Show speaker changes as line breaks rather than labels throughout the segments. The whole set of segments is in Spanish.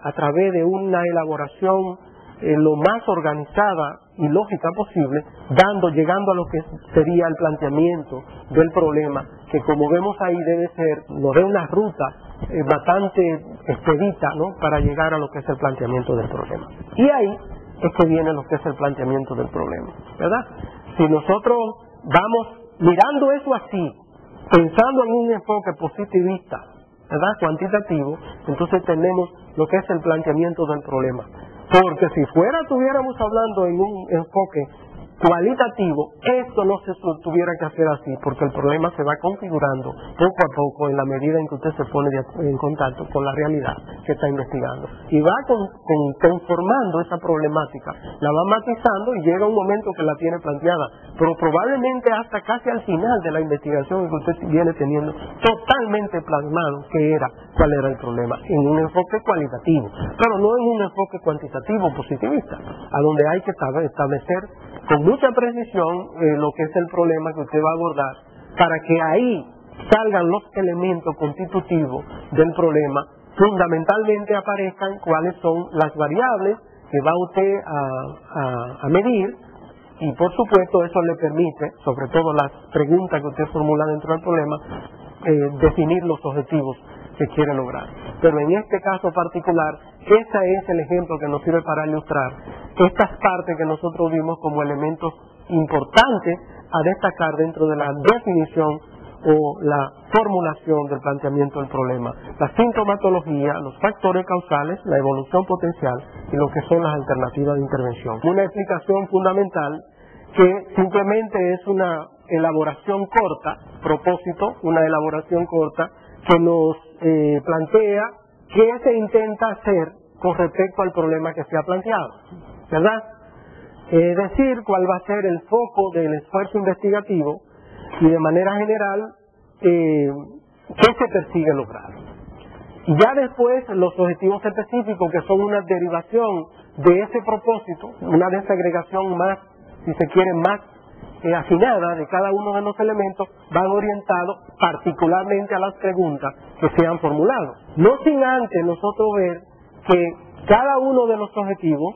a través de una elaboración lo más organizada y lógica posible, llegando a lo que sería el planteamiento del problema, que como vemos ahí nos da una ruta bastante expedita, ¿no?, para llegar a lo que es el planteamiento del problema. Y ahí es que viene lo que es el planteamiento del problema, ¿verdad? Si nosotros vamos mirando eso así, pensando en un enfoque positivista, ¿verdad?, cuantitativo, entonces tenemos lo que es el planteamiento del problema. Porque si estuviéramos hablando en un enfoque cualitativo, esto no se tuviera que hacer así, porque el problema se va configurando poco a poco en la medida en que usted se pone en contacto con la realidad que está investigando. Y va conformando esa problemática, la va matizando y llega un momento que la tiene planteada, pero probablemente hasta casi al final de la investigación que usted viene teniendo totalmente plasmado cuál era el problema, en un enfoque cualitativo, pero no en un enfoque cuantitativo positivista, a donde hay que establecer con mucha precisión lo que es el problema que usted va a abordar, para que ahí salgan los elementos constitutivos del problema, fundamentalmente aparezcan cuáles son las variables que va usted a medir, y por supuesto eso le permite, sobre todo las preguntas que usted formula dentro del problema, definir los objetivos que quiere lograr. Pero en este caso particular, ese es el ejemplo que nos sirve para ilustrar estas partes que nosotros vimos como elementos importantes a destacar dentro de la definición o la formulación del planteamiento del problema: la sintomatología, los factores causales, la evolución potencial y lo que son las alternativas de intervención. Una explicación fundamental que simplemente es una elaboración corta, una elaboración corta que nos plantea qué se intenta hacer con respecto al problema que se ha planteado, ¿verdad? Es decir, cuál va a ser el foco del esfuerzo investigativo y de manera general qué se persigue lograr. Y ya después los objetivos específicos, que son una derivación de ese propósito, una desagregación más, si se quiere, más afinada de cada uno de los elementos, van orientados particularmente a las preguntas que se han formulado. No sin antes nosotros ver que cada uno de los objetivos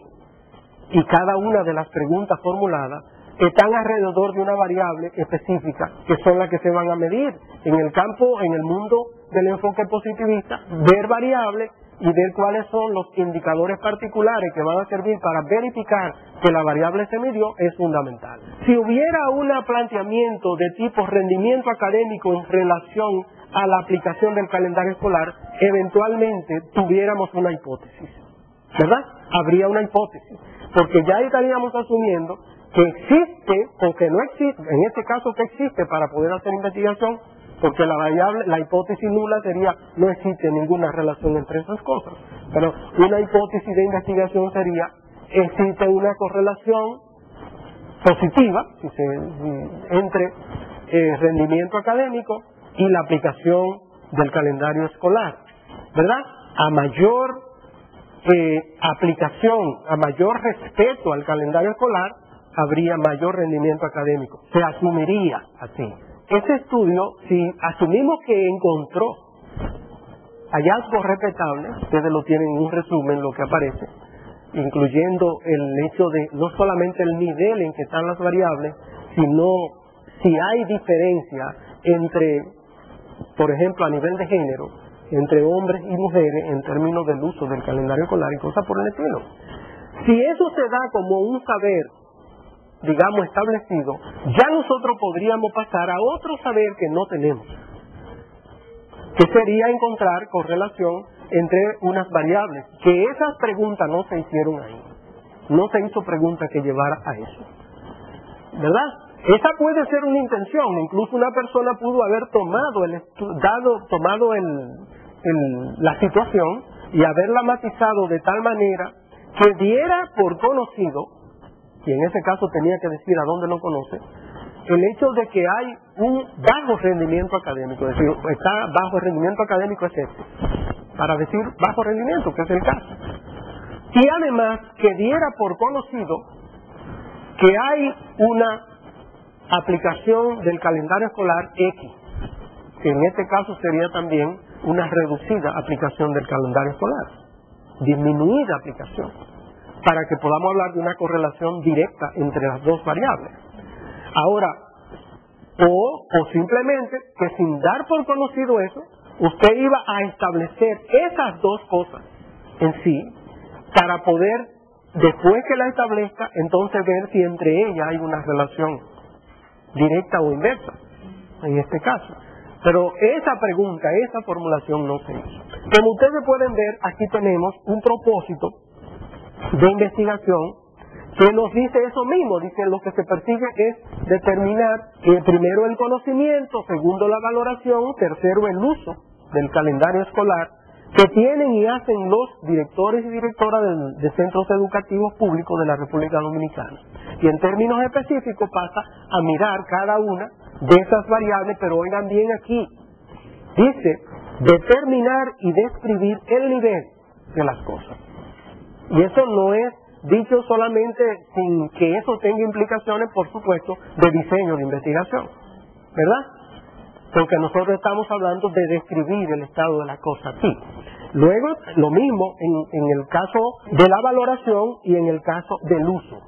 y cada una de las preguntas formuladas están alrededor de una variable específica, que son las que se van a medir. En el mundo del enfoque positivista, ver variables y ver cuáles son los indicadores particulares que van a servir para verificar que la variable se midió es fundamental. Si hubiera un planteamiento de tipo rendimiento académico en relación a la aplicación del calendario escolar, eventualmente tuviéramos una hipótesis, ¿verdad? Habría una hipótesis, porque ya estaríamos asumiendo que existe o que no existe, en este caso que existe para poder hacer investigación, porque la hipótesis nula sería no existe ninguna relación entre esas cosas, pero una hipótesis de investigación sería existe una correlación positiva entre rendimiento académico y la aplicación del calendario escolar, ¿verdad? A mayor aplicación, a mayor respeto al calendario escolar, habría mayor rendimiento académico. Se asumiría así. Ese estudio, si asumimos que encontró hallazgos respetables, ustedes lo tienen en un resumen, lo que aparece, incluyendo el hecho de no solamente el nivel en que están las variables, sino si hay diferencia entre, por ejemplo, a nivel de género, entre hombres y mujeres en términos del uso del calendario escolar y cosas por el estilo. Si eso se da como un saber, digamos, establecido, ya nosotros podríamos pasar a otro saber que no tenemos, que sería encontrar correlación entre unas variables, que esas preguntas no se hicieron ahí, no se hizo pregunta que llevara a eso, ¿verdad? Esa puede ser una intención, incluso una persona pudo haber tomado la situación y haberla matizado de tal manera que diera por conocido, y en ese caso tenía que decir a dónde lo conoce, el hecho de que hay un bajo rendimiento académico, es decir, está bajo el rendimiento académico es este, para decir bajo rendimiento, que es el caso. Y además que diera por conocido que hay una aplicación del calendario escolar X, que en este caso sería también una reducida aplicación del calendario escolar, disminuir la aplicación, para que podamos hablar de una correlación directa entre las dos variables. Ahora, o simplemente que sin dar por conocido eso, usted iba a establecer esas dos cosas en sí, para poder, después que la establezca, entonces ver si entre ellas hay una relación directa o inversa, en este caso. Pero esa pregunta, esa formulación no se hizo. Como ustedes pueden ver, aquí tenemos un propósito de investigación que nos dice eso mismo. Dice, lo que se persigue es determinar primero el conocimiento, segundo la valoración, tercero el uso del calendario escolar que tienen y hacen los directores y directoras de centros educativos públicos de la República Dominicana. Y en términos específicos pasa a mirar cada una de esas variables, pero oigan bien aquí, dice determinar y describir el nivel de las cosas. Y eso no es dicho solamente sin que eso tenga implicaciones, por supuesto, de diseño de investigación, ¿verdad? Porque nosotros estamos hablando de describir el estado de la cosa aquí. Luego, lo mismo en el caso de la valoración y en el caso del uso.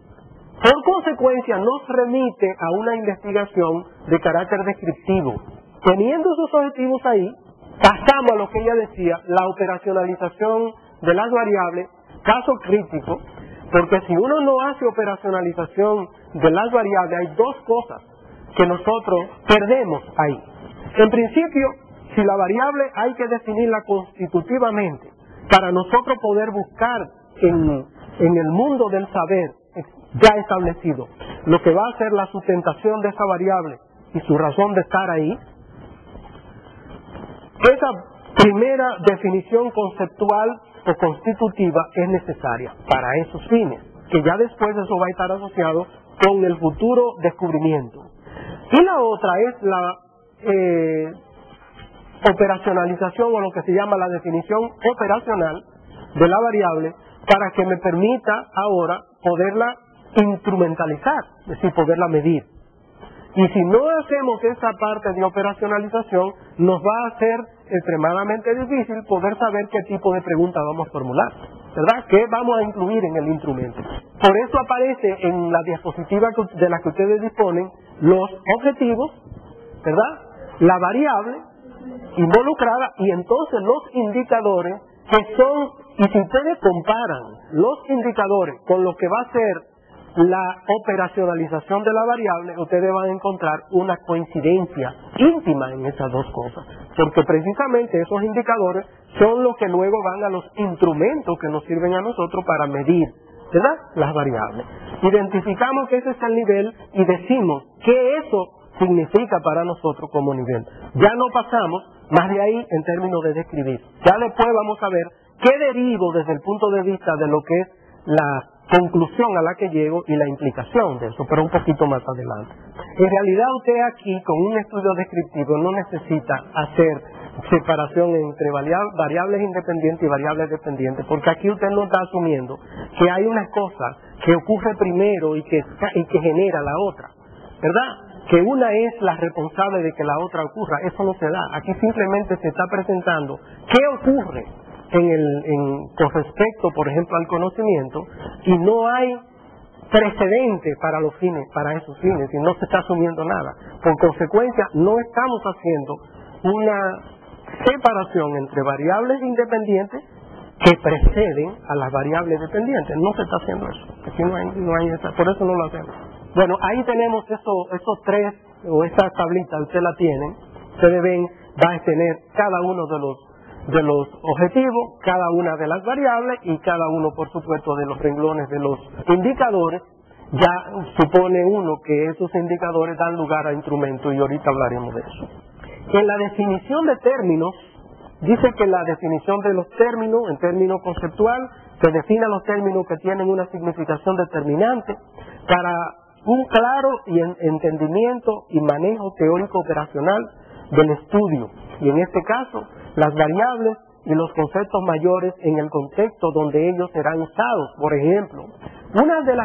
Por consecuencia, nos remite a una investigación de carácter descriptivo. Teniendo sus objetivos ahí, pasamos a lo que ella decía, la operacionalización de las variables, caso crítico, porque si uno no hace operacionalización de las variables, hay dos cosas que nosotros perdemos ahí. En principio, si la variable hay que definirla constitutivamente para nosotros poder buscar en el mundo del saber ya establecido lo que va a ser la sustentación de esa variable y su razón de estar ahí, esa primera definición conceptual o constitutiva es necesaria para esos fines, que ya después eso va a estar asociado con el futuro descubrimiento. Y la otra es la operacionalización, o lo que se llama la definición operacional de la variable, para que me permita ahora poderla instrumentalizar, es decir, poderla medir. Y si no hacemos esa parte de operacionalización, nos va a ser extremadamente difícil poder saber qué tipo de pregunta vamos a formular, ¿verdad? ¿Qué vamos a incluir en el instrumento? Por eso aparece en la diapositiva de la que ustedes disponen los objetivos, ¿verdad? La variable involucrada y entonces los indicadores que son, y si ustedes comparan los indicadores con lo que va a ser la operacionalización de la variable, ustedes van a encontrar una coincidencia íntima en esas dos cosas, porque precisamente esos indicadores son los que luego van a los instrumentos que nos sirven a nosotros para medir, ¿verdad?, las variables. Identificamos que ese es el nivel y decimos que eso significa para nosotros como nivel. Ya no pasamos más de ahí en términos de describir. Ya después vamos a ver qué derivo desde el punto de vista de lo que es la conclusión a la que llego y la implicación de eso, pero un poquito más adelante. En realidad usted aquí con un estudio descriptivo no necesita hacer separación entre variables independientes y variables dependientes, porque aquí usted no está asumiendo que hay una cosa que ocurre primero y que genera la otra, ¿verdad? Que una es la responsable de que la otra ocurra. Eso no se da. Aquí simplemente se está presentando qué ocurre con respecto, por ejemplo, al conocimiento, y no hay precedente para esos fines, y no se está asumiendo nada. Por consecuencia, no estamos haciendo una separación entre variables independientes que preceden a las variables dependientes. No se está haciendo eso. Aquí no hay esa, por eso no lo hacemos. Bueno, ahí tenemos esos tres, o esa tablita, ustedes la tienen. Ustedes ven, va a tener cada uno de los objetivos, cada una de las variables y cada uno, por supuesto, de los renglones de los indicadores. Ya supone uno que esos indicadores dan lugar a instrumentos y ahorita hablaremos de eso. En la definición de términos, dice que la definición de los términos, en términos conceptual, se definen los términos que tienen una significación determinante para un claro entendimiento y manejo teórico operacional del estudio, y en este caso las variables y los conceptos mayores en el contexto donde ellos serán usados. Por ejemplo, una de las